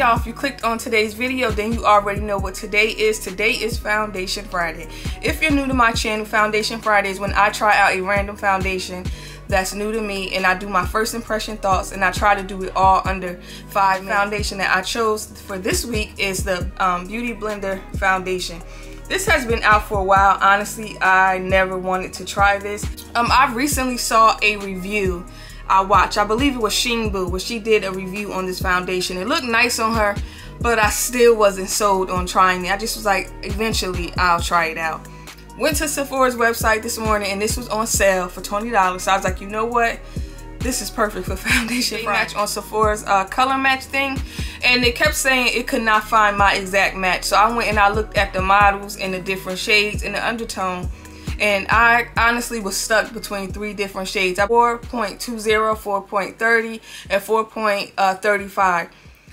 y'all, if you clicked on today's video, then you already know what today is. Today is Foundation Friday. If you're new to my channel, Foundation Friday is when I try out a random foundation that's new to me, and I do my first impression thoughts, and I try to do it all under 5 minutes. Foundation that I chose for this week is the Beauty Blender foundation. This has been out for a while. Honestly, I never wanted to try this. I recently saw a review I watched. I believe it was Shiseido, where she did a review on this foundation. It looked nice on her, but I still wasn't sold on trying it. I just was like, eventually I'll try it out. Went to Sephora's website this morning, and this was on sale for $20. So I was like, you know what? This is perfect for foundation match on Sephora's color match thing. And it kept saying it could not find my exact match. So I went and I looked at the models and the different shades and the undertone. And I honestly was stuck between 3 different shades. 4.20, 4.30, and 4.35.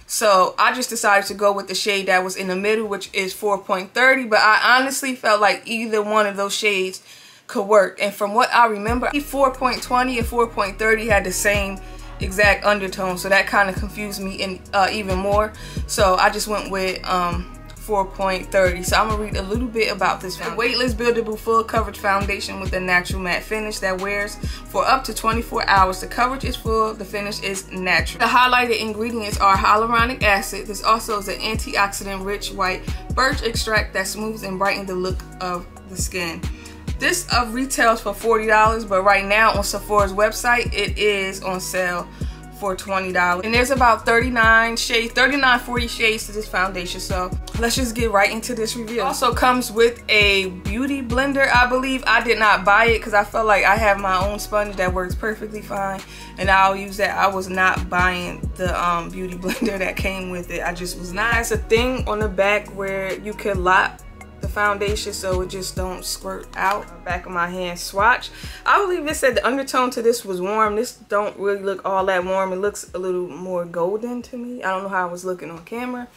So I just decided to go with the shade that was in the middle, which is 4.30. But I honestly felt like either one of those shades could work. And from what I remember, 4.20 and 4.30 had the same exact undertone. So that kind of confused me even more. So I just went with 4.30. So I'm gonna read a little bit about this foundation. Weightless, buildable, full coverage foundation with a natural matte finish that wears for up to 24 hours. The coverage is full, the finish is natural. The highlighted ingredients are hyaluronic acid. This also is an antioxidant rich white birch extract that smooths and brightens the look of the skin. This retails for $40, but right now on Sephora's website it is on sale for $20. And there's about 39 shades, 40 shades to this foundation. So let's just get right into this review. It also comes with a beauty blender, I believe. I did not buy it because I felt like I have my own sponge that works perfectly fine, and I'll use that. I was not buying the beauty blender that came with it. I just was not. It's a thing on the back where you could lock the foundation so it just don't squirt out. Back of my hand swatch. I believe it said the undertone to this was warm. This don't really look all that warm. It looks a little more golden to me. I don't know how I was looking on camera.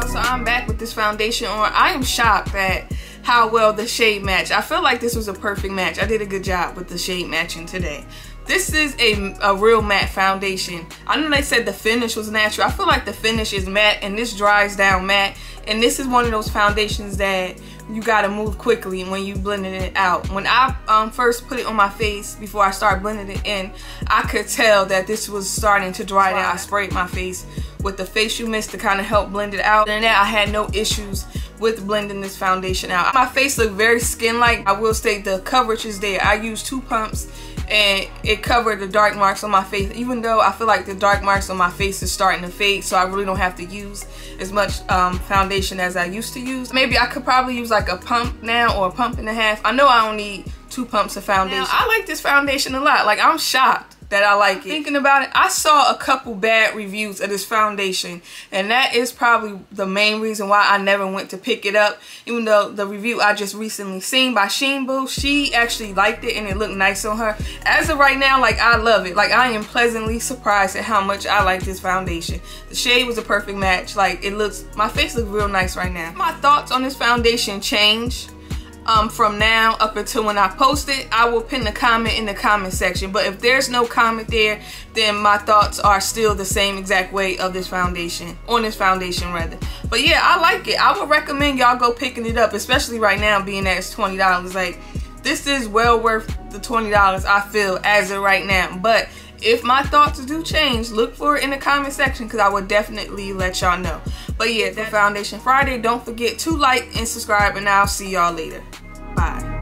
So I'm back with this foundation on. I am shocked at how well the shade match. I feel like this was a perfect match. I did a good job with the shade matching today. This is a real matte foundation. I know they said the finish was natural. I feel like the finish is matte and this dries down matte. And this is one of those foundations that you gotta move quickly when you blending it out. When I first put it on my face, before I started blending it in, I could tell that this was starting to dry down. I sprayed my face with the facial mist to kind of help blend it out. And then I had no issues with blending this foundation out. My face looked very skin-like. I will state the coverage is there. I used 2 pumps and it covered the dark marks on my face, even though I feel like the dark marks on my face is starting to fade, so I really don't have to use as much foundation as I used to use. Maybe I could probably use like a pump now or a pump and a half. I know I don't need 2 pumps of foundation. Now, I like this foundation a lot. Like, I'm shocked that I like it. Thinking about it, I saw a couple bad reviews of this foundation, and that is probably the main reason why I never went to pick it up. Even though the review I just recently seen by Shiseido, she actually liked it and it looked nice on her. As of right now, like, I love it. Like, I am pleasantly surprised at how much I like this foundation. The shade was a perfect match. Like, it looks, my face looks real nice right now. My thoughts on this foundation change from now up until when I post it. I will pin the comment in the comment section, but if there's no comment there, then my thoughts are still the same exact way of this foundation, on this foundation rather. But yeah, I like it. I would recommend y'all go picking it up, especially right now being that it's $20. Like, this is well worth the $20 I feel as of right now. But if my thoughts do change, look for it in the comment section because I will definitely let y'all know. But yeah, the Foundation Friday. Don't forget to like and subscribe, and I'll see y'all later. Bye.